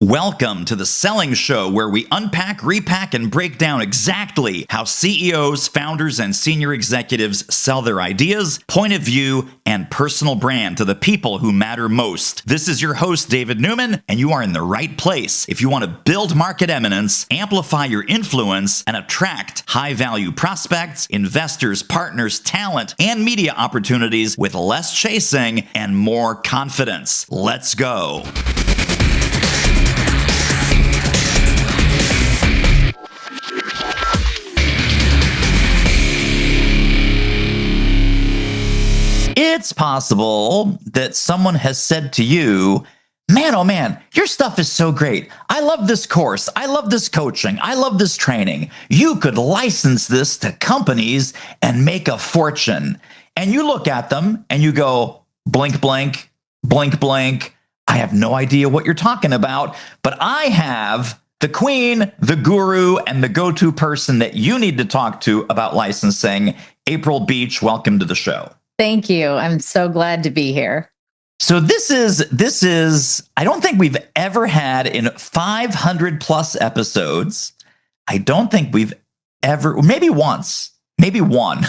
Welcome to the Selling Show, where we unpack, repack, and break down exactly how CEOs, founders, and senior executives sell their ideas, point of view, and personal brand to the people who matter most. This is your host, David Newman, and you are in the right place if you want to build market eminence, amplify your influence, and attract high-value prospects, investors, partners, talent, and media opportunities with less chasing and more confidence. Let's go. It's possible that someone has said to you, man, oh man, your stuff is so great. I love this course. I love this coaching. I love this training. You could license this to companies and make a fortune. And you look at them and you go, blink, blank, blink, blank. I have no idea what you're talking about, but I have the queen, the guru, and the go-to person that you need to talk to about licensing. April Beach, welcome to the show. Thank you. I'm so glad to be here. So this is, I don't think we've ever had in 500 plus episodes. I don't think we've ever, maybe once, maybe one.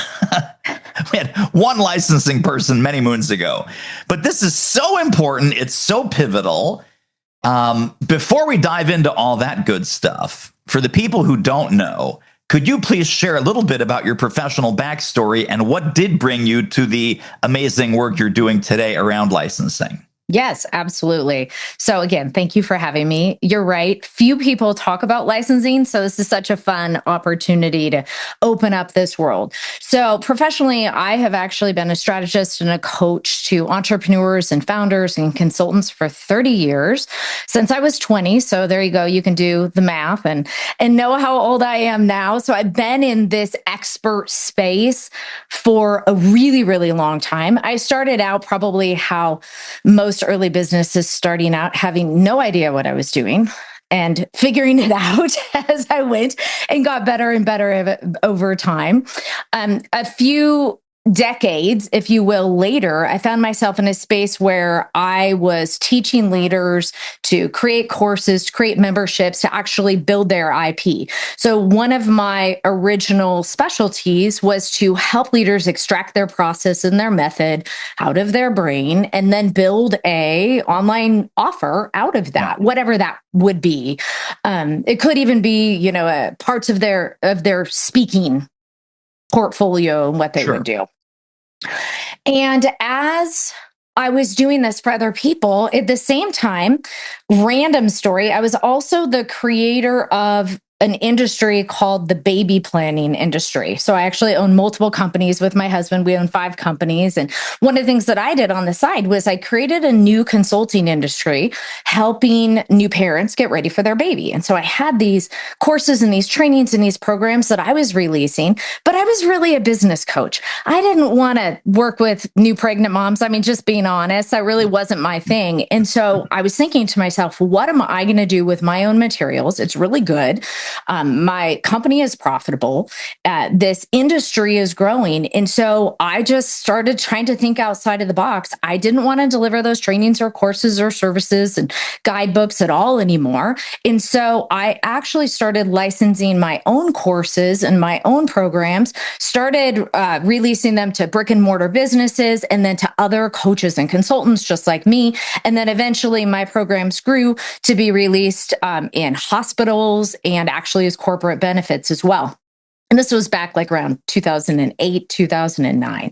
We had one licensing person many moons ago, but this is so important. It's so pivotal. Before we dive into all that good stuff, for the people who don't know, could you please share a little bit about your professional backstory and what did bring you to the amazing work you're doing today around licensing? Yes, absolutely. So again, thank you for having me. You're right. Few people talk about licensing. So this is such a fun opportunity to open up this world. So professionally, I have actually been a strategist and a coach to entrepreneurs and founders and consultants for 30 years since I was 20. So there you go. You can do the math and know how old I am now. So I've been in this expert space for a really, really long time. I started out probably how most early businesses starting out, having no idea what I was doing and figuring it out as I went and got better and better over time. A few decades, if you will, later, I found myself in a space where I was teaching leaders to create courses, to create memberships, to actually build their IP. So one of my original specialties was to help leaders extract their process and their method out of their brain and then build a online offer out of that, whatever that would be. It could even be, parts of their speaking portfolio and what they would do. And as I was doing this for other people, at the same time, random story, I was also the creator of an industry called the baby planning industry. So I actually own multiple companies with my husband. We own 5 companies. And one of the things that I did on the side was I created a new consulting industry helping new parents get ready for their baby. And so I had these courses and these trainings and these programs that I was releasing, but I was really a business coach. I didn't want to work with new pregnant moms. I mean, just being honest, that really wasn't my thing. And so I was thinking to myself, what am I going to do with my own materials? It's really good. My company is profitable. This industry is growing. And so I just started trying to think outside of the box. I didn't want to deliver those trainings or courses or services and guidebooks at all anymore. And so I actually started licensing my own courses and my own programs, started releasing them to brick and mortar businesses and then to other coaches and consultants just like me. And then eventually my programs grew to be released in hospitals and actually as corporate benefits as well. And this was back like around 2008, 2009.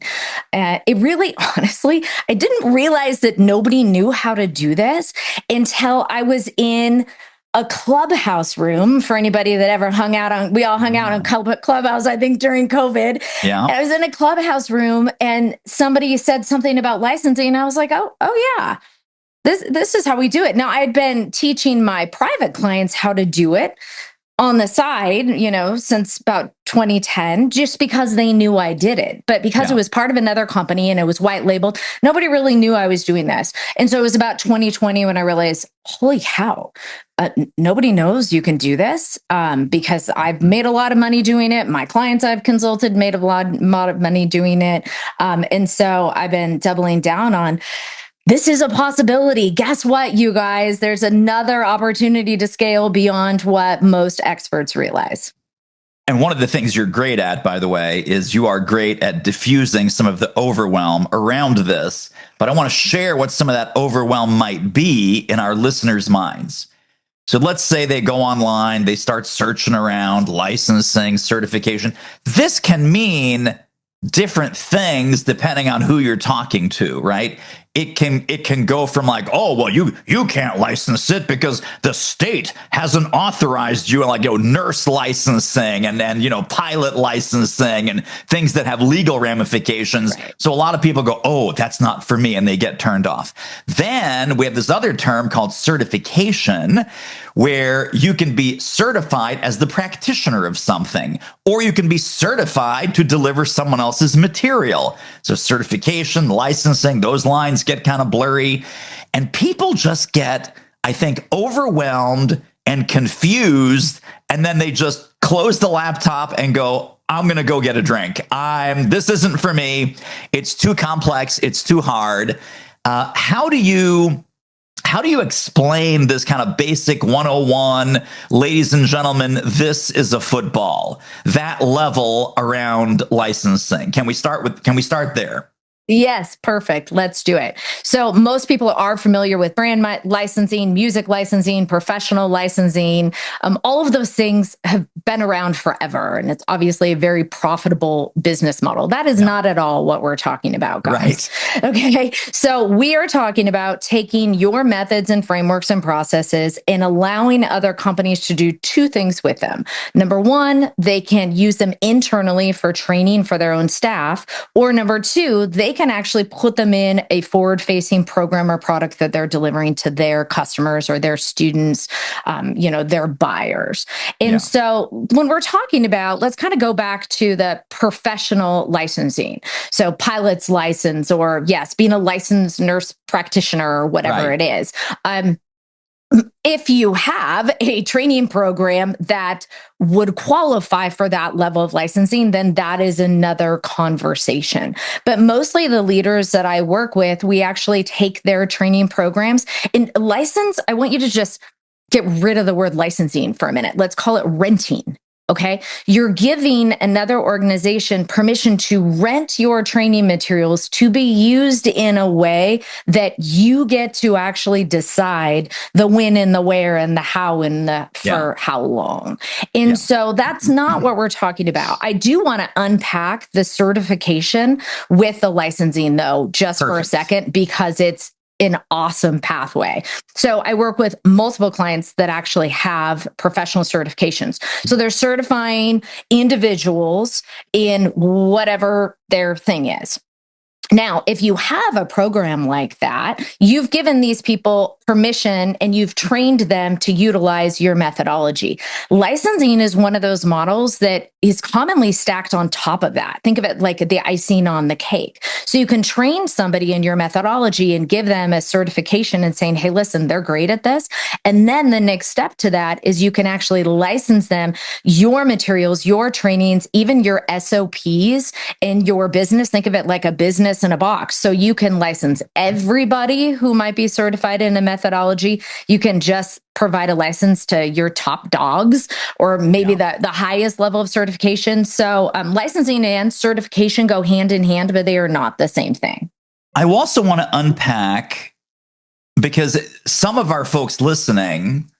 It really, honestly, I didn't realize that nobody knew how to do this until I was in a clubhouse room. For anybody that ever hung out on, we all hung out on Clubhouse, I think, during COVID. Yeah. And I was in a clubhouse room and somebody said something about licensing. And I was like, oh yeah. This is how we do it. Now, I had been teaching my private clients how to do it on the side, since about 2010, just because they knew I did it. But because it was part of another company and it was white labeled, nobody really knew I was doing this. And so it was about 2020 when I realized, holy cow, nobody knows you can do this because I've made a lot of money doing it. My clients I've consulted made a lot of money doing it. And so I've been doubling down on This is a possibility. Guess what, you guys? There's another opportunity to scale beyond what most experts realize. And one of the things you're great at, by the way, is you are great at diffusing some of the overwhelm around this. But I want to share what some of that overwhelm might be in our listeners' minds. So let's say they go online, they start searching around, licensing, certification. This can mean different things depending on who you're talking to, right? It can go from like, oh, well, you can't license it because the state hasn't authorized you, like, nurse licensing and pilot licensing and things that have legal ramifications. Right. So a lot of people go, oh, that's not for me, and they get turned off. Then we have this other term called certification, where you can be certified as the practitioner of something, or you can be certified to deliver someone else's material. So certification, licensing, those lines get kind of blurry, and people just get, I think, overwhelmed and confused, and then they just close the laptop and go, I'm going to go get a drink. This isn't for me. It's too complex. It's too hard. How do you explain this kind of basic 101, ladies and gentlemen, this is a football, that level around licensing? Can we start there? Yes, perfect. Let's do it. So most people are familiar with brand licensing, music licensing, professional licensing. All of those things have been around forever, and it's obviously a very profitable business model. That is not at all what we're talking about, guys. Right. Okay. So we are talking about taking your methods and frameworks and processes and allowing other companies to do two things with them. Number one, they can use them internally for training for their own staff, or number two, they can actually put them in a forward-facing program or product that they're delivering to their customers or their students, their buyers. And so when we're talking about, let's kind of go back to the professional licensing. So pilot's license, or yes, being a licensed nurse practitioner or whatever it is. If you have a training program that would qualify for that level of licensing, then that is another conversation. But mostly the leaders that I work with, we actually take their training programs and license. I want you to just get rid of the word licensing for a minute. Let's call it renting. Okay. You're giving another organization permission to rent your training materials to be used in a way that you get to actually decide the when and the where and the how and the for how long. And so that's not what we're talking about. I do want to unpack the certification with the licensing, though, just for a second, because it's an awesome pathway. So I work with multiple clients that actually have professional certifications. So they're certifying individuals in whatever their thing is. Now, if you have a program like that, you've given these people permission and you've trained them to utilize your methodology. Licensing is one of those models that is commonly stacked on top of that. Think of it like the icing on the cake. So you can train somebody in your methodology and give them a certification and saying, hey, listen, they're great at this. And then the next step to that is you can actually license them your materials, your trainings, even your SOPs in your business. Think of it like a business in a box. So you can license everybody who might be certified in a methodology. You can just provide a license to your top dogs, or maybe the highest level of certification. So licensing and certification go hand in hand, but they are not the same thing. I also want to unpack, because some of our folks listening,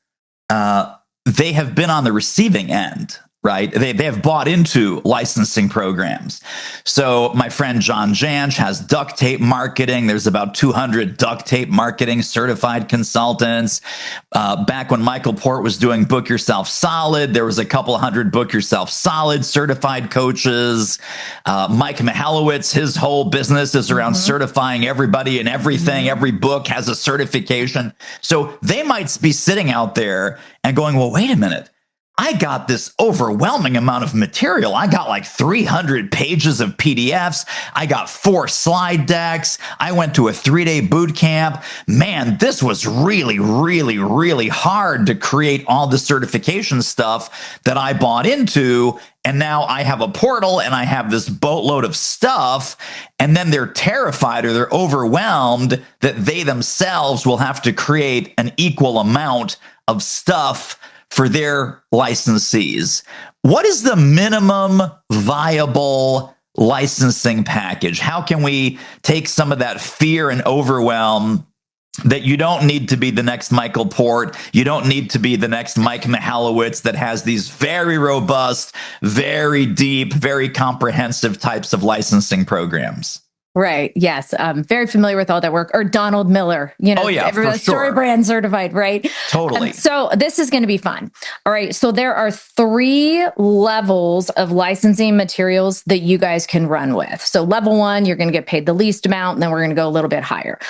they have been on the receiving end. Right? They have bought into licensing programs. So my friend John Jansch has duct tape marketing. There's about 200 duct tape marketing certified consultants. Back when Michael Port was doing Book Yourself Solid, there was a couple hundred Book Yourself Solid certified coaches. Mike Michalowicz, his whole business is around certifying everybody and everything. Every book has a certification. So they might be sitting out there and going, well, wait a minute. I got this overwhelming amount of material. I got like 300 pages of PDFs. I got 4 slide decks. I went to a 3-day boot camp. Man, this was really, really, really hard to create all the certification stuff that I bought into. And now I have a portal and I have this boatload of stuff. And then they're terrified or they're overwhelmed that they themselves will have to create an equal amount of stuff for their licensees. What is the minimum viable licensing package? How can we take some of that fear and overwhelm that you don't need to be the next Michael Port, you don't need to be the next Mike Michalowicz that has these very robust, very deep, very comprehensive types of licensing programs? Right. Yes. Very familiar with all that work. Or Donald Miller, Oh, yeah, for everybody, sure. Story brand certified, right? Totally. So this is going to be fun. All right. So there are 3 levels of licensing materials that you guys can run with. So level 1, you're going to get paid the least amount, and then we're going to go a little bit higher.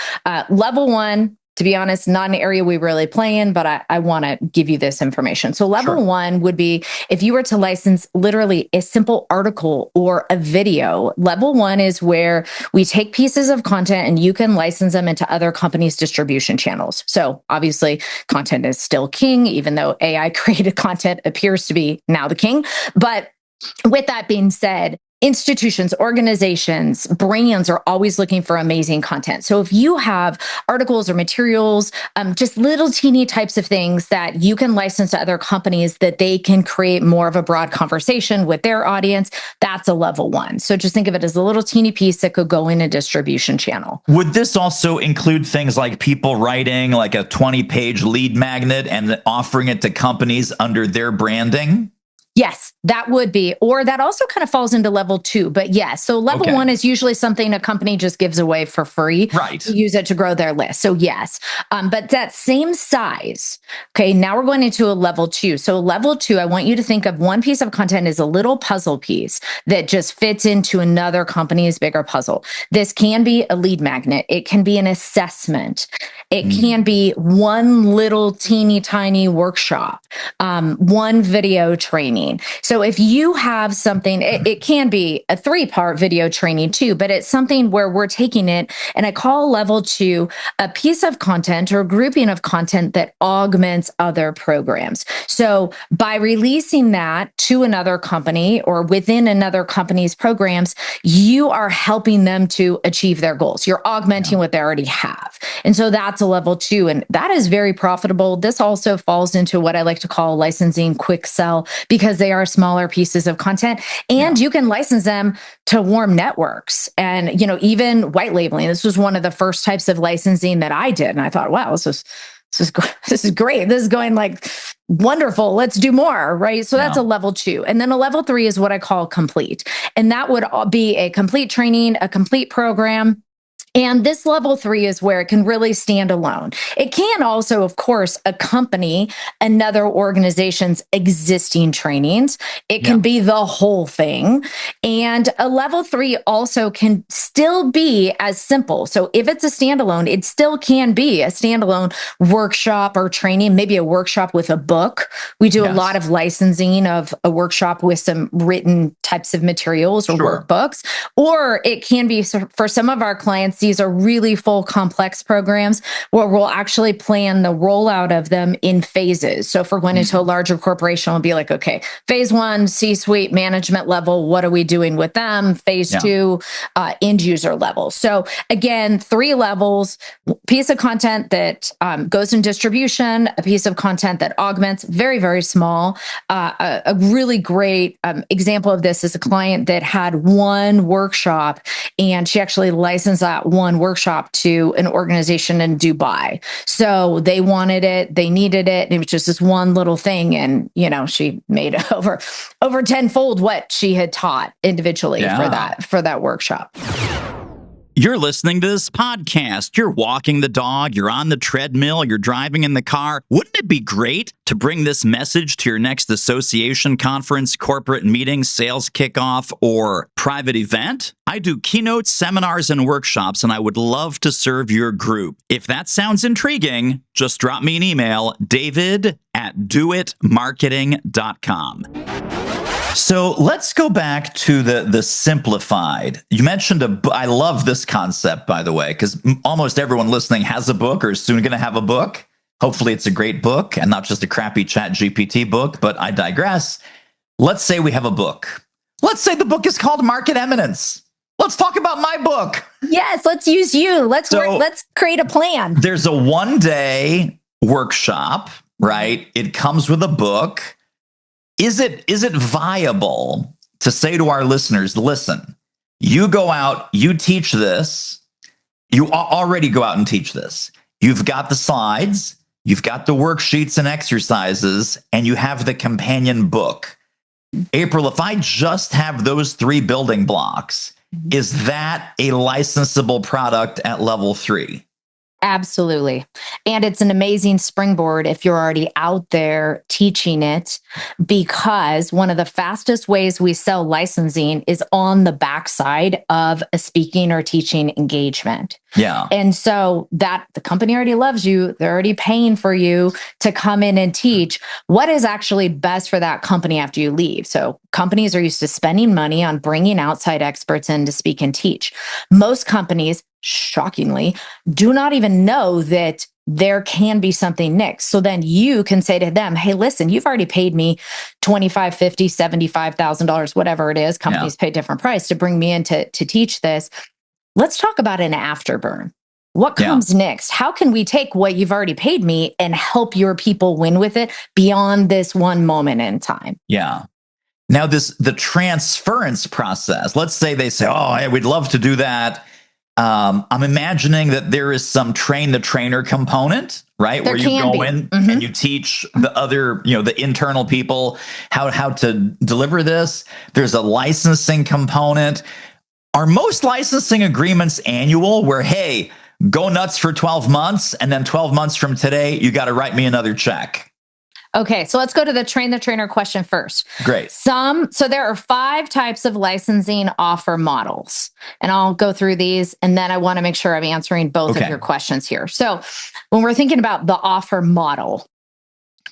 Level 1, to be honest, not an area we really play in, but I want to give you this information. So level 1 would be if you were to license literally a simple article or a video. Level 1 is where we take pieces of content and you can license them into other companies' distribution channels. So obviously content is still king, even though AI created content appears to be now the king. But with that being said, institutions, organizations, brands are always looking for amazing content. So if you have articles or materials, just little teeny types of things that you can license to other companies that they can create more of a broad conversation with their audience, that's a level 1. So just think of it as a little teeny piece that could go in a distribution channel. Would this also include things like people writing like a 20-page lead magnet and offering it to companies under their branding? Yes, that would be, or that also kind of falls into level 2. But yes, so level 1 is usually something a company just gives away for free. Right. To use it to grow their list. So yes, but that same size. Okay, now we're going into a level 2. So level 2, I want you to think of one piece of content as a little puzzle piece that just fits into another company's bigger puzzle. This can be a lead magnet. It can be an assessment. It can be one little teeny tiny workshop, one video training. So if you have something, it can be a 3-part video training too, but it's something where we're taking it, and I call level 2 a piece of content or a grouping of content that augments other programs. So by releasing that to another company or within another company's programs, you are helping them to achieve their goals. You're augmenting what they already have. And so that's a level 2, and that is very profitable. This also falls into what I like to call licensing quick sell, because they are smaller pieces of content, and you can license them to warm networks and, even white labeling. This was one of the first types of licensing that I did. And I thought, wow, this is great. This is going like wonderful. Let's do more. Right. So that's a level 2. And then a level 3 is what I call complete. And that would be a complete training, a complete program. And this level 3 is where it can really stand alone. It can also, of course, accompany another organization's existing trainings. It can be the whole thing. And a level 3 also can still be as simple. So if it's a standalone, it still can be a standalone workshop or training, maybe a workshop with a book. We do a lot of licensing of a workshop with some written types of materials or workbooks. Or it can be, for some of our clients, these are really full complex programs where we'll actually plan the rollout of them in phases. So if we're going into a larger corporation, we'll be like, okay, phase 1, C-suite management level, what are we doing with them? Phase 2, end user level. So again, 3 levels, piece of content that goes in distribution, a piece of content that augments, very, very small. A really great example of this is a client that had one workshop, and she actually licensed that one workshop to an organization in Dubai. So they wanted it, they needed it. It was just this one little thing. And, she made over tenfold what she had taught individually for that workshop. You're listening to this podcast. You're walking the dog, you're on the treadmill, you're driving in the car. Wouldn't it be great to bring this message to your next association conference, corporate meeting, sales kickoff, or private event? I do keynotes, seminars, and workshops, and I would love to serve your group. If that sounds intriguing, just drop me an email, david@doitmarketing.com. So let's go back to the simplified. You mentioned I love this concept, by the way, because almost everyone listening has a book or is soon going to have a book. Hopefully it's a great book and not just a crappy Chat GPT book, but I digress. let's say we have a book. Let's say the book is called Market Eminence. Let's talk about my book. Yes, let's use you. Let's create a plan. There's a 1-day workshop, right? It comes with a book. Is it viable to say to our listeners, listen, you go out, you teach this, you already go out and teach this. You've got the slides, you've got the worksheets and exercises, and you have the companion book. April, if I just have those 3 building blocks, is that a licensable product at level 3? Absolutely. And it's an amazing springboard if you're already out there teaching it, because one of the fastest ways we sell licensing is on the backside of a speaking or teaching engagement. Yeah. And so that the company already loves you. They're already paying for you to come in and teach. What is actually best for that company after you leave? So companies are used to spending money on bringing outside experts in to speak and teach. Most companies, shockingly, do not even know that there can be something next. So then you can say to them, hey, listen, you've already paid me $25,000, $50,000, $75,000, whatever it is. Companies pay different price to bring me in to teach this. Let's talk about an afterburn. What comes next? How can we take what you've already paid me and help your people win with it beyond this one moment in time? Yeah. Now, the transference process, let's say they say, oh, hey, we'd love to do that. I'm imagining that there is some train the trainer component, right? There where you go in and you teach the other, the internal people how to deliver this. There's a licensing component. Are most licensing agreements annual where, hey, go nuts for 12 months and then 12 months from today, you got to write me another check? Okay, so let's go to the train the trainer question first. Great. So there are 5 types of licensing offer models, and I'll go through these, and then I want to make sure I'm answering both of your questions here. So when we're thinking about the offer model,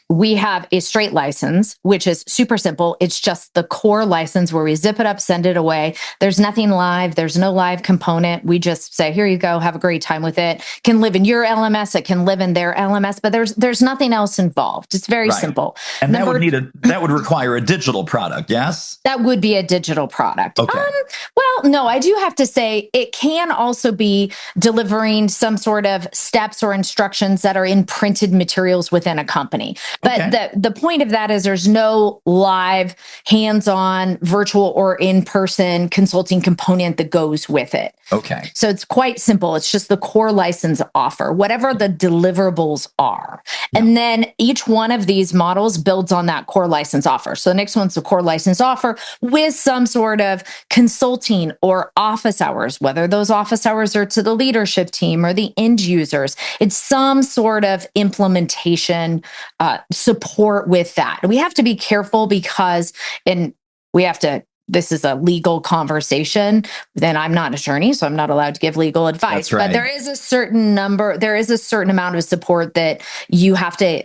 we have a straight license, which is super simple. It's just the core license where we zip it up, send it away. There's nothing live. There's no live component. We just say, here you go. Have a great time with it. Can live in your LMS. It can live in their LMS, but there's nothing else involved. It's very simple. And that would require a digital product, yes? That would be a digital product. Okay. Well, no, I do have to say it can also be delivering some sort of steps or instructions that are in printed materials within a company. But the point of that is there's no live, hands-on, virtual or in-person consulting component that goes with it. Okay. So it's quite simple. It's just the core license offer, whatever the deliverables are. And then each one of these models builds on that core license offer. So the next one's the core license offer with some sort of consulting or office hours, whether those office hours are to the leadership team or the end users. It's some sort of implementation support with that. We have to be careful because this is a legal conversation. Then I'm not an attorney, so I'm not allowed to give legal advice. That's right. But there is a certain amount of support that you have to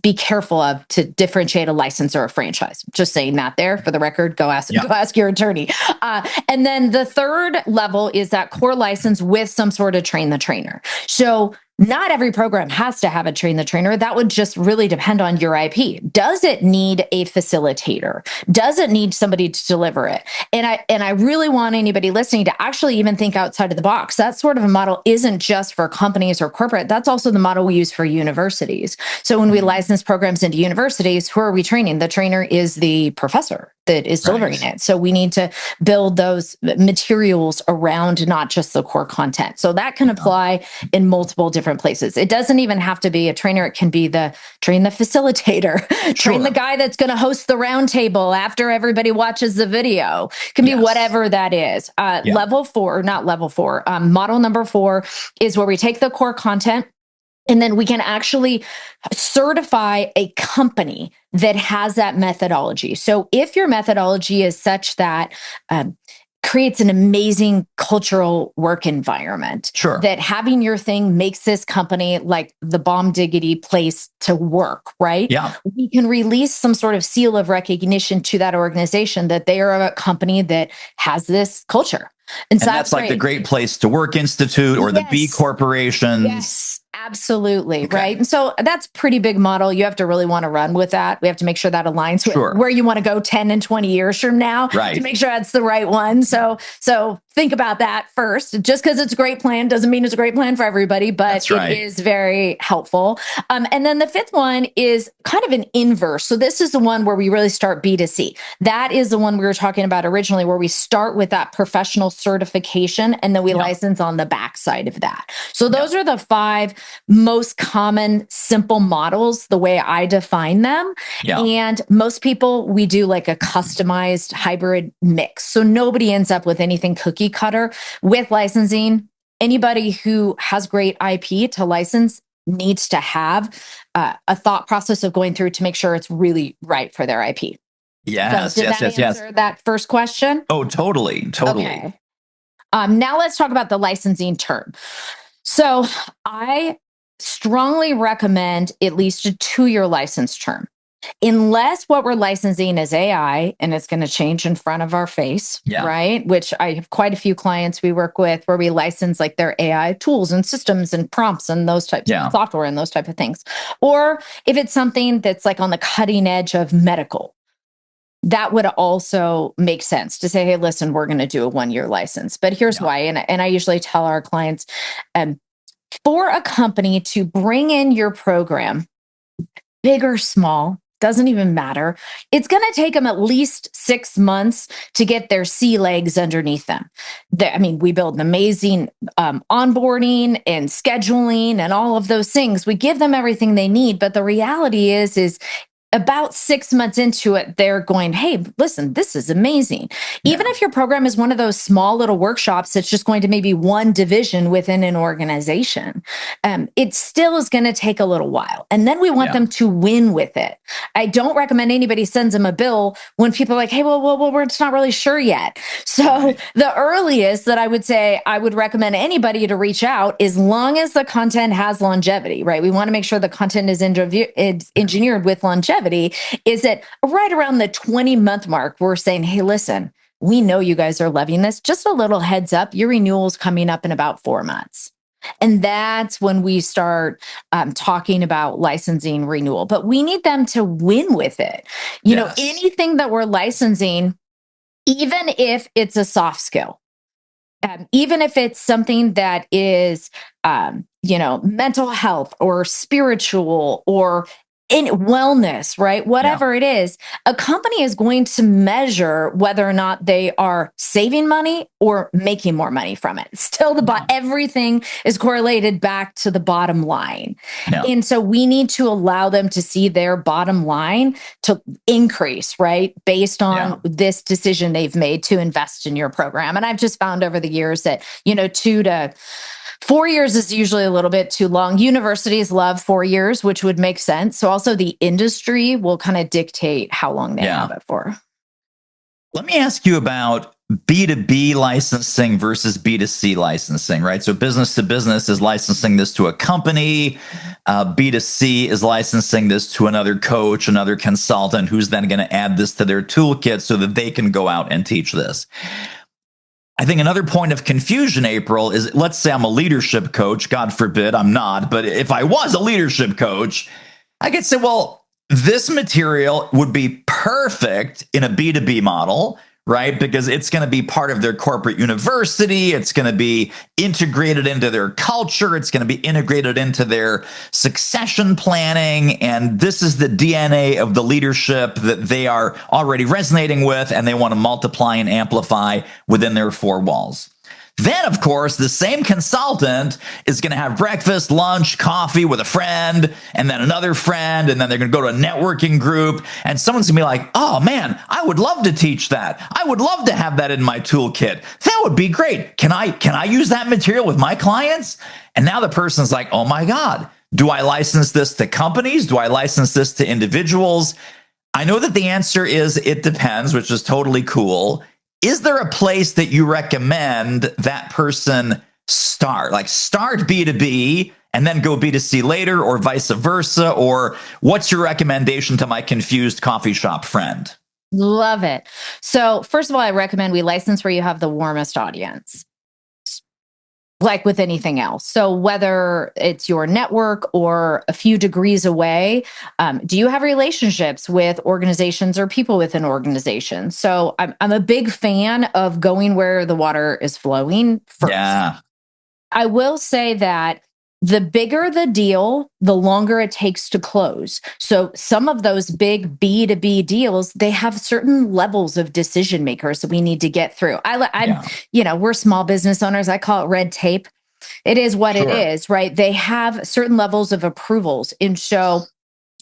be careful of to differentiate a license or a franchise. Just saying that there for the record, go ask your attorney. And then the third level is that core license with some sort of train the trainer. So not every program has to have a train the trainer. That would just really depend on your IP. Does it need a facilitator? Does it need somebody to deliver it? And I really want anybody listening to actually even think outside of the box. That sort of a model isn't just for companies or corporate. That's also the model we use for universities. So when we license programs into universities, who are we training? The trainer is the professor that is delivering it. So we need to build those materials around not just the core content. So that can apply in multiple different places. It doesn't even have to be a trainer. It can be train the facilitator, train the guy that's going to host the roundtable after everybody watches the video. It can be whatever that is. Level 4, not level 4. Model number 4 is where we take the core content, and then we can actually certify a company that has that methodology. So if your methodology is such that creates an amazing cultural work environment, that having your thing makes this company like the bomb diggity place to work, right? Yeah. We can release some sort of seal of recognition to that organization that they are a company that has this culture. And so that's like the Great Place to Work Institute or the B corporations. Yes, Absolutely. Okay. Right. And so that's a pretty big model. You have to really want to run with that. We have to make sure that aligns with where you want to go 10 and 20 years from now to make sure that's the right one. So think about that first. Just because it's a great plan doesn't mean it's a great plan for everybody, but it is very helpful. And then the fifth one is kind of an inverse. So this is the one where we really start B2C. That is the one we were talking about originally, where we start with that professional certification and then we license on the backside of that. So those are the 5 most common simple models, the way I define them. And most people, we do like a customized hybrid mix. So nobody ends up with anything cookie cutter with licensing. Anybody who has great IP to license needs to have a thought process of going through to make sure it's really right for their IP. Yes, so did that answer that first question? Oh, totally. Okay. Now let's talk about the licensing term. So I strongly recommend at least a 2-year license term. Unless what we're licensing is AI and it's going to change in front of our face, right? Which I have quite a few clients we work with where we license like their AI tools and systems and prompts and those types of software and those type of things. Or if it's something that's like on the cutting edge of medical, that would also make sense to say, hey, listen, we're going to do a 1-year license. But here's why. And I usually tell our clients, for a company to bring in your program, big or small, doesn't even matter. It's going to take them at least 6 months to get their sea legs underneath them. We build an amazing onboarding and scheduling and all of those things. We give them everything they need. But the reality is about 6 months into it, they're going, hey, listen, this is amazing. Even if your program is one of those small little workshops that's just going to maybe one division within an organization, it still is going to take a little while. And then we want them to win with it. I don't recommend anybody sends them a bill when people are like, hey, well, we're just not really sure yet. So the earliest that I would say I would recommend anybody to reach out, as long as the content has longevity, right? We want to make sure the content is engineered with longevity. Is that right around the 20-month mark, we're saying, hey, listen, we know you guys are loving this. Just a little heads up, your renewal is coming up in about 4 months. And that's when we start talking about licensing renewal. But we need them to win with it. You know, anything that we're licensing, even if it's a soft skill, even if it's something that is, mental health or spiritual or in wellness, right? Whatever it is, a company is going to measure whether or not they are saving money or making more money from it. Still, everything is correlated back to the bottom line. And so we need to allow them to see their bottom line to increase, right? Based on this decision they've made to invest in your program. And I've just found over the years that, 2 to 4 years is usually a little bit too long. Universities love 4 years, which would make sense. So also the industry will kind of dictate how long they have it for. Let me ask you about B2B licensing versus B2C licensing, right? So business to business is licensing this to a company. B2C is licensing this to another coach, another consultant, who's then going to add this to their toolkit so that they can go out and teach this. I think another point of confusion, April, is let's say I'm a leadership coach. God forbid I'm not. But if I was a leadership coach, I could say, well, this material would be perfect in a B2B model, right? Because it's going to be part of their corporate university. It's going to be integrated into their culture. It's going to be integrated into their succession planning. And this is the DNA of the leadership that they are already resonating with, and they want to multiply and amplify within their 4 walls. Then, of course, the same consultant is going to have breakfast, lunch, coffee with a friend, and then another friend, and then they're going to go to a networking group, and someone's going to be like, oh man, I would love to teach that. I would love to have that in my toolkit. That would be great. Can I use that material with my clients? And now the person's like, oh my God, do I license this to companies? Do I license this to individuals? I know that the answer is it depends, which is totally cool. Is there a place that you recommend that person start? Like start B2B and then go B2C later, or vice versa? Or what's your recommendation to my confused coffee shop friend? Love it. So first of all, I recommend we license where you have the warmest audience. like with anything else. So whether it's your network or a few degrees away, do you have relationships with organizations or people within organizations? So I'm a big fan of going where the water is flowing first. Yeah. I will say that the bigger the deal, the longer it takes to close. So some of those big B2B deals, they have certain levels of decision makers that we need to get through. Yeah. We're small business owners. I call it red tape. It is what it Sure. is, right? They have certain levels of approvals. And so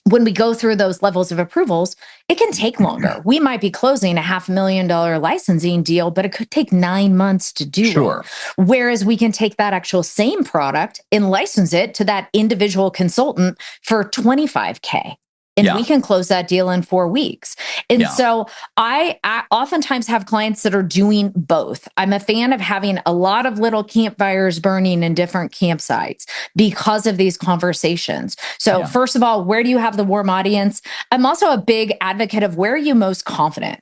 when we go through those levels of approvals, it can take longer. We might be closing a $500,000 licensing deal, but it could take 9 months to do it. Sure. Whereas we can take that actual same product and license it to that individual consultant for 25K. And Yeah. we can close that deal in 4 weeks. And Yeah. so I oftentimes have clients that are doing both. I'm a fan of having a lot of little campfires burning in different campsites because of these conversations. So, Yeah. first of all, where do you have the warm audience? I'm also a big advocate of where are you most confident?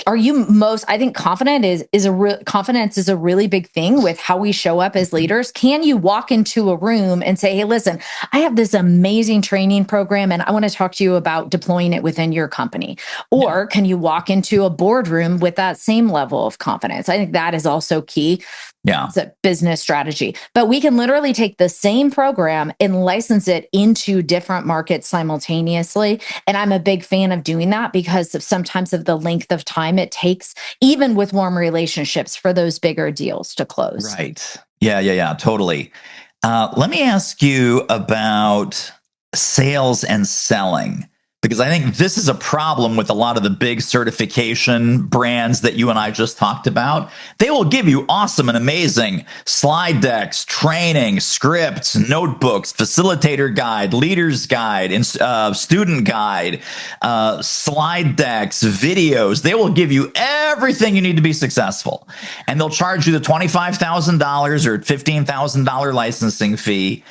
Are you most, I think confidence is a really big thing with how we show up as leaders. Can you walk into a room and say, hey, listen, I have this amazing training program and I want to talk to you about deploying it within your company? Or can you walk into a boardroom with that same level of confidence? I think that is also key. Yeah. It's a business strategy. But we can literally take the same program and license it into different markets simultaneously. And I'm a big fan of doing that because of sometimes of the length of time it takes, even with warm relationships, for those bigger deals to close. Right. Yeah. Totally. Let me ask you about sales and selling, because I think this is a problem with a lot of the big certification brands that you and I just talked about. They will give you awesome and amazing slide decks, training, scripts, notebooks, facilitator guide, leader's guide, and student guide, slide decks, videos. They will give you everything you need to be successful. And they'll charge you the $25,000 or $15,000 licensing fee.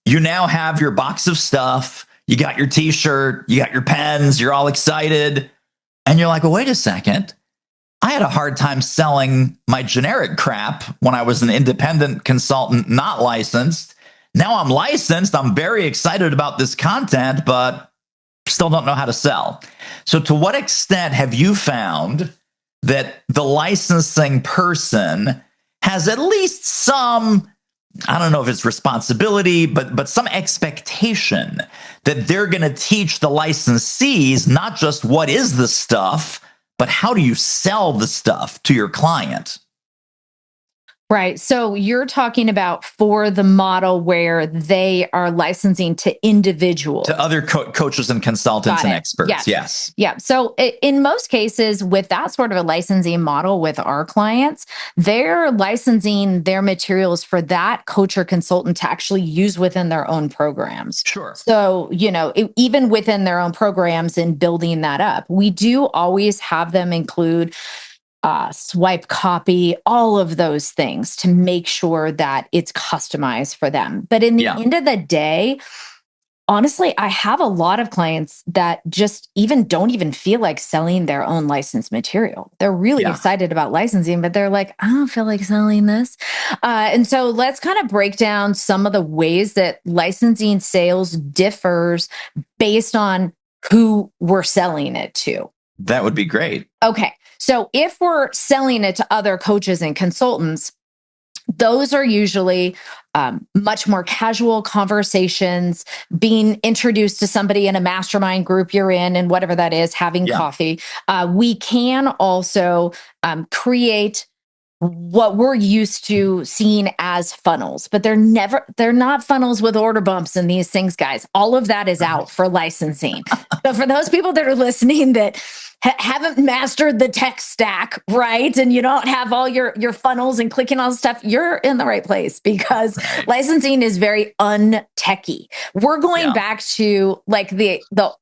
You now have your box of stuff. You got your t-shirt, you got your pens, you're all excited. And you're like, well, wait a second. I had a hard time selling my generic crap when I was an independent consultant, not licensed. Now I'm licensed. I'm very excited about this content, but still don't know how to sell. So to what extent have you found that the licensing person has at least some, I don't know if it's responsibility, but some expectation that they're going to teach the licensees not just what is the stuff, but how do you sell the stuff to your client? Right. So you're talking about for the model where they are licensing to individuals. To other coaches and consultants and experts. Yes. Yeah. So in most cases, with that sort of a licensing model with our clients, they're licensing their materials for that coach or consultant to actually use within their own programs. Sure. So, even within their own programs and building that up, we do always have them include swipe copy, all of those things to make sure that it's customized for them. But in the end of the day, honestly, I have a lot of clients that just don't even feel like selling their own licensed material. They're really excited about licensing, but they're like, I don't feel like selling this. And so let's kind of break down some of the ways that licensing sales differs based on who we're selling it to. That would be great. Okay. So if we're selling it to other coaches and consultants, those are usually much more casual conversations, being introduced to somebody in a mastermind group you're in, and whatever that is, having coffee. We can also create what we're used to seeing as funnels, but they're not funnels with order bumps and these things, guys. All of that is out for licensing. So for those people that are listening that haven't mastered the tech stack, right? And you don't have all your funnels and clicking all the stuff, you're in the right place because licensing is very untechy. We're going back to like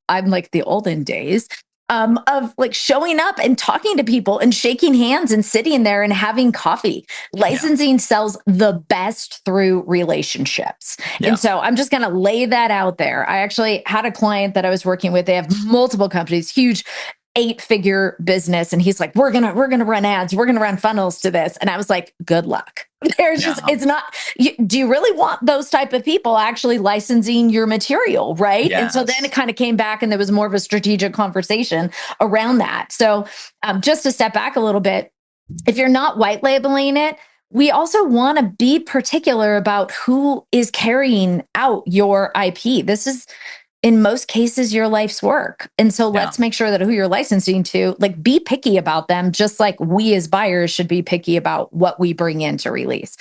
I'm like the olden days of like showing up and talking to people and shaking hands and sitting there and having coffee. Licensing sells the best through relationships. And so I'm just going to lay that out there. I actually had a client that I was working with. They have multiple companies, huge 8-figure business. And he's like, we're going to run ads. We're going to run funnels to this. And I was like, good luck. There's just, Yeah. it's not, do you really want those type of people actually licensing your material? Right. And so then Yes. it kind of came back and there was more of a strategic conversation around that. So just to step back a little bit, if you're not white labeling it, we also want to be particular about who is carrying out your IP. This is, in most cases, your life's work. And so let's make sure that who you're licensing to, like, be picky about them, just like we as buyers should be picky about what we bring in to release.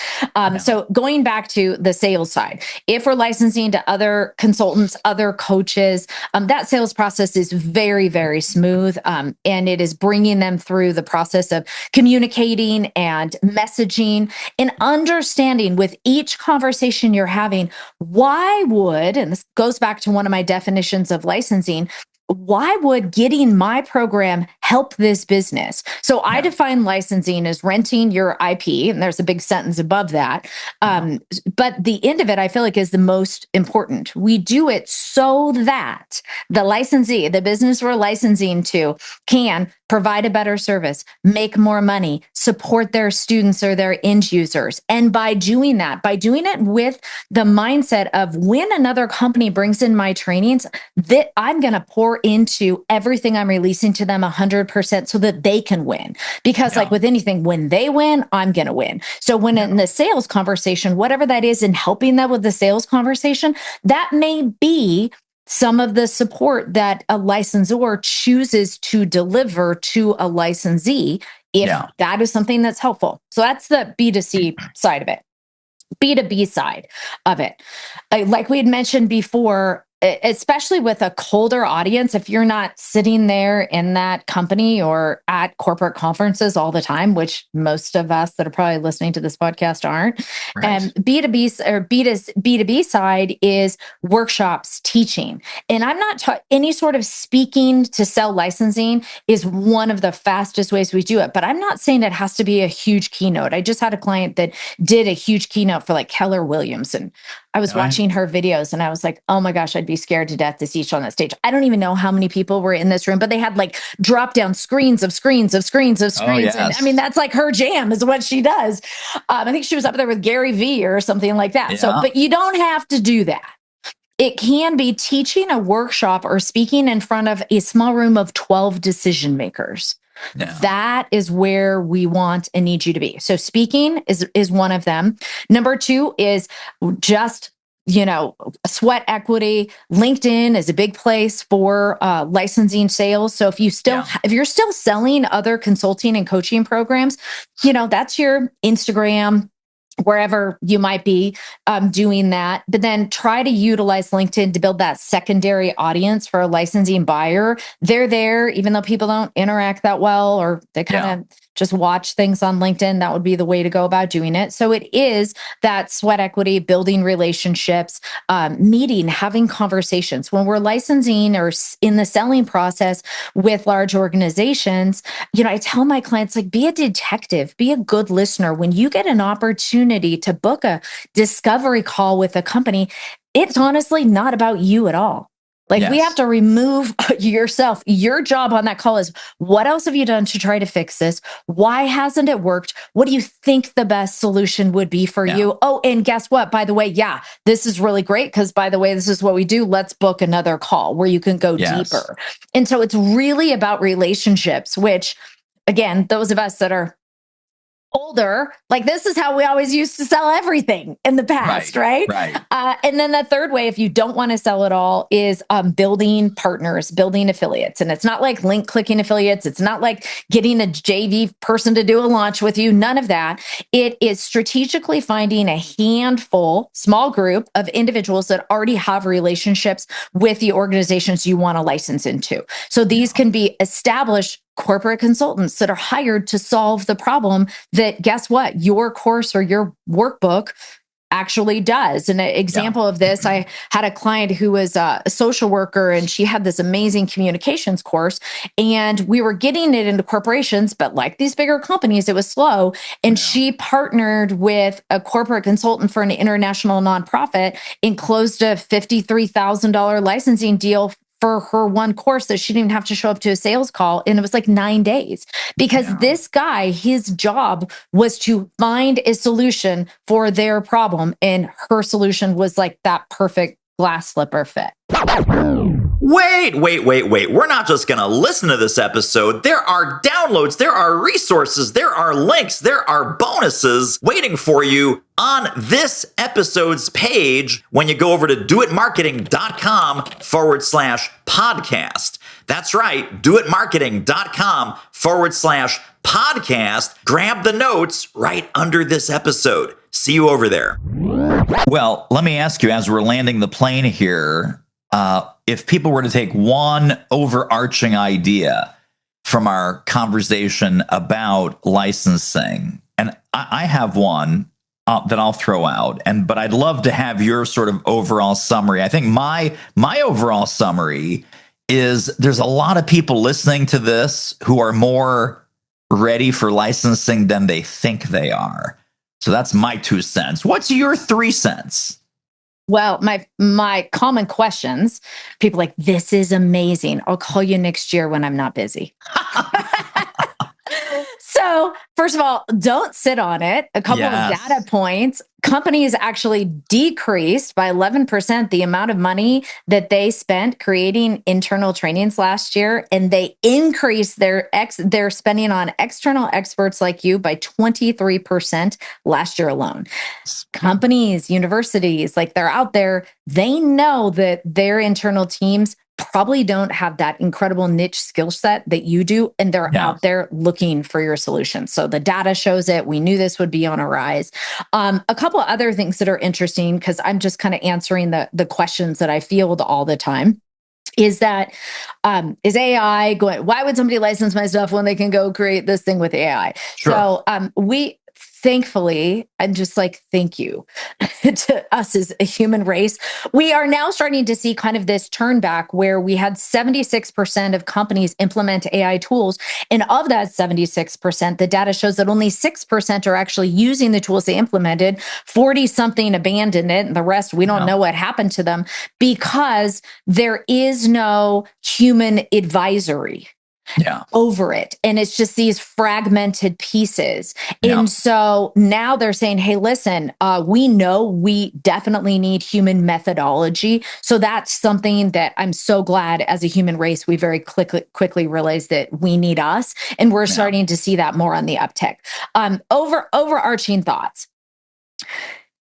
So going back to the sales side, if we're licensing to other consultants, other coaches, that sales process is very, very smooth. And it is bringing them through the process of communicating and messaging and understanding with each conversation you're having, why would, and this goes back to one of my definitions of licensing, why would getting my program help this business? So I define licensing as renting your IP, and there's a big sentence above that. But the end of it, I feel like, is the most important. We do it so that the licensee, the business we're licensing to, can provide a better service, make more money, support their students or their end users. And by doing that, by doing it with the mindset of, when another company brings in my trainings, that I'm going to pour into everything I'm releasing to them 100% so that they can win. Because like with anything, when they win, I'm going to win. So when in the sales conversation, whatever that is, in helping them with the sales conversation, that may be some of the support that a licensor chooses to deliver to a licensee, if that is something that's helpful. So that's the B2C side of it. B2B side of it. Like we had mentioned before, especially with a colder audience, if you're not sitting there in that company or at corporate conferences all the time, which most of us that are probably listening to this podcast aren't, and B2B or B2B side is workshops, teaching. And I'm not any sort of speaking to sell licensing is one of the fastest ways we do it, but I'm not saying it has to be a huge keynote. I just had a client that did a huge keynote for like Keller Williams, and I was watching her videos and I was like, oh my gosh, I'd be scared to death to see her on that stage. I don't even know how many people were in this room, but they had like drop down screens of screens of screens of screens. And I mean, that's like her jam, is what she does. I think she was up there with Gary Vee or something like that. So, but you don't have to do that. It can be teaching a workshop or speaking in front of a small room of 12 decision makers. That is where we want and need you to be. So speaking is one of them. Number 2 is just, sweat equity. LinkedIn is a big place for licensing sales. So if you're still selling other consulting and coaching programs, that's your Instagram, wherever you might be doing that. But then try to utilize LinkedIn to build that secondary audience for a licensing buyer. They're there, even though people don't interact that well, or they kind of just watch things on LinkedIn. That would be the way to go about doing it. So it is that sweat equity, building relationships, meeting, having conversations. When we're licensing or in the selling process with large organizations, I tell my clients, like, be a detective, be a good listener. When you get an opportunity to book a discovery call with a company, it's honestly not about you at all. Like, we have to remove yourself. Your job on that call is, what else have you done to try to fix this? Why hasn't it worked? What do you think the best solution would be for you? Oh, and guess what? By the way, this is really great, because by the way, this is what we do. Let's book another call where you can go deeper. And so it's really about relationships, which, again, those of us that are older, like, this is how we always used to sell everything in the past, right? And then the third way, if you don't want to sell at all, is building partners, building affiliates. And it's not like link clicking affiliates. It's not like getting a JV person to do a launch with you. None of that. It is strategically finding a handful, small group of individuals that already have relationships with the organizations you want to license into. So these can be established corporate consultants that are hired to solve the problem that, guess what, your course or your workbook actually does. An example of this, I had a client who was a social worker, and she had this amazing communications course, and we were getting it into corporations, but like these bigger companies, it was slow. And she partnered with a corporate consultant for an international nonprofit and closed a $53,000 licensing deal for her one course that she didn't even have to show up to a sales call. And it was like 9 days because this guy, his job was to find a solution for their problem. And her solution was like that perfect glass slipper fit. Wait. We're not just going to listen to this episode. There are downloads, there are resources, there are links, there are bonuses waiting for you on this episode's page when you go over to doitmarketing.com/podcast. That's right, doitmarketing.com/podcast. Grab the notes right under this episode. See you over there. Well, let me ask you, as we're landing the plane here, if people were to take one overarching idea from our conversation about licensing, and I have one that I'll throw out, but I'd love to have your sort of overall summary. I think my overall summary is there's a lot of people listening to this who are more ready for licensing than they think they are. So that's my 2 cents. What's your 3 cents? Well, my common questions, people like, this is amazing. I'll call you next year when I'm not busy. So first of all, don't sit on it. A couple of data points. Companies actually decreased by 11% the amount of money that they spent creating internal trainings last year, and they increased their spending on external experts like you by 23% last year alone. Companies, universities, like they're out there, they know that their internal teams probably don't have that incredible niche skill set that you do, and they're out there looking for your solution. So the data shows it. We knew this would be on a rise. A couple of other things that are interesting, because I'm just kind of answering the questions that I field all the time, is that is AI going, why would somebody license my stuff when they can go create this thing with AI? Sure. So thankfully, I'm just like, thank you to us as a human race. We are now starting to see kind of this turn back where we had 76% of companies implement AI tools. And of that 76%, the data shows that only 6% are actually using the tools they implemented. 40 something abandoned it. And the rest, we don't know what happened to them because there is no human advisory over it. And it's just these fragmented pieces. And so now they're saying, hey, listen, we know we definitely need human methodology. So that's something that I'm so glad as a human race, we very quickly realized that we need us. And we're starting to see that more on the uptick. Overarching thoughts.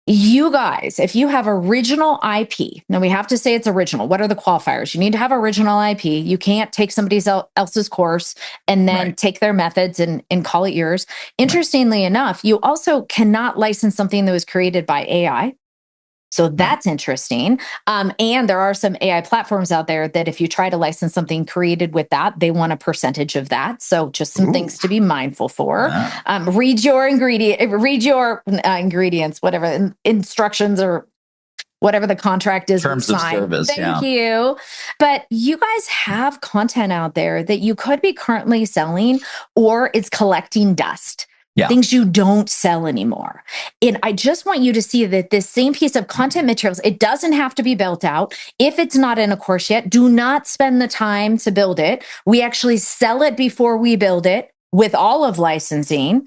You guys, if you have original IP, now we have to say it's original. What are the qualifiers? You need to have original IP. You can't take somebody else's course and then take their methods and call it yours. Interestingly enough, you also cannot license something that was created by AI. So that's interesting. And there are some AI platforms out there that if you try to license something created with that, they want a percentage of that. So just some things to be mindful for. Read your ingredients, whatever instructions or whatever the contract is. Terms of service. Thank you. But you guys have content out there that you could be currently selling, or it's collecting dust. Things you don't sell anymore. And I just want you to see that this same piece of content materials, it doesn't have to be built out. If it's not in a course yet, do not spend the time to build it. We actually sell it before we build it with all of licensing.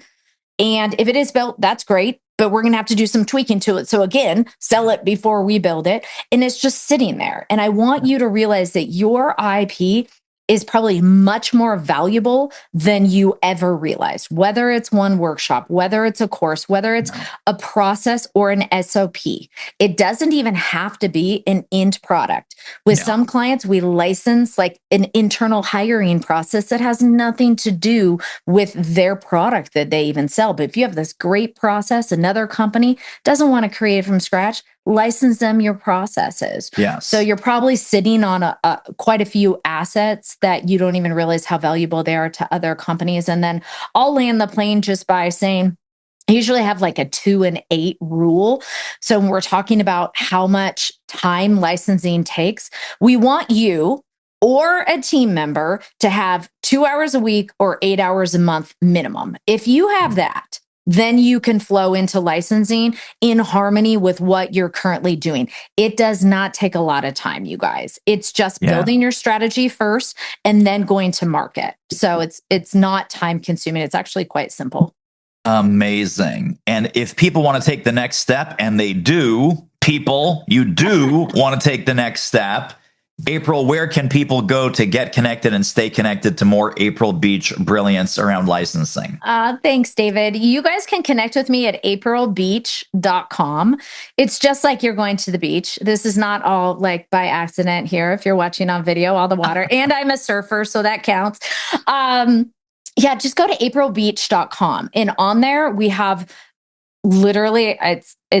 And if it is built, that's great, but we're going to have to do some tweaking to it. So again, sell it before we build it. And it's just sitting there. And I want you to realize that your IP is probably much more valuable than you ever realize, whether it's one workshop, whether it's a course, whether it's a process or an SOP. It doesn't even have to be an end product. With some clients, we license like an internal hiring process that has nothing to do with their product that they even sell. But if you have this great process, another company doesn't want to create it from scratch, license them your processes. So you're probably sitting on quite a few assets that you don't even realize how valuable they are to other companies. And then I'll land the plane just by saying, I usually have like a 2 and 8 rule. So when we're talking about how much time licensing takes, we want you or a team member to have 2 hours a week or 8 hours a month minimum. If you have that, then you can flow into licensing in harmony with what you're currently doing. It does not take a lot of time, you guys. It's just building your strategy first and then going to market. So it's not time consuming. It's actually quite simple. Amazing. And if people want to take the next step, and they do, you do want to take the next step. April, where can people go to get connected and stay connected to more April Beach brilliance around licensing? Thanks, David. You guys can connect with me at aprilbeach.com. It's just like you're going to the beach. This is not all like by accident here. If you're watching on video, all the water, and I'm a surfer, so that counts. Just go to aprilbeach.com. And on there, we have literally,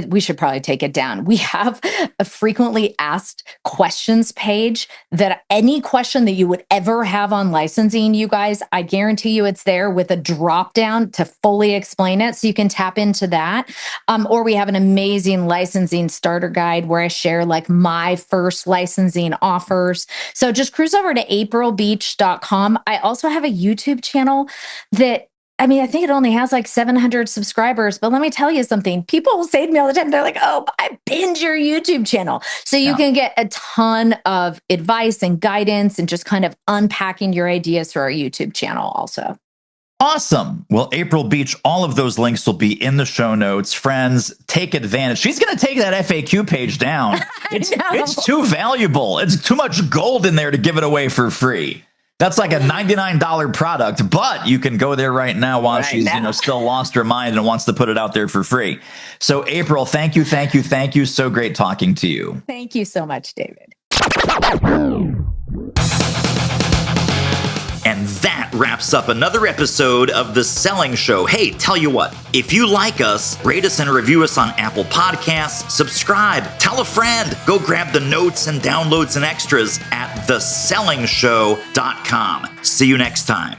we should probably take it down. We have a frequently asked questions page that any question that you would ever have on licensing, you guys, I guarantee you it's there with a drop down to fully explain it. So you can tap into that. Or we have an amazing licensing starter guide where I share like my first licensing offers. So just cruise over to aprilbeach.com. I also have a YouTube channel that I think it only has like 700 subscribers, but let me tell you something. People will say to me all the time, they're like, oh, I binge your YouTube channel. So you can get a ton of advice and guidance and just kind of unpacking your ideas through our YouTube channel also. Awesome. Well, April Beach, all of those links will be in the show notes. Friends, take advantage. She's going to take that FAQ page down. It's too valuable. It's too much gold in there to give it away for free. That's like a $99 product, but you can go there right now while she's still lost her mind and wants to put it out there for free. So April, thank you. So great talking to you. Thank you so much, David. And that wraps up another episode of The Selling Show. Hey, tell you what, if you like us, rate us and review us on Apple Podcasts, subscribe, tell a friend, go grab the notes and downloads and extras at thesellingshow.com. See you next time.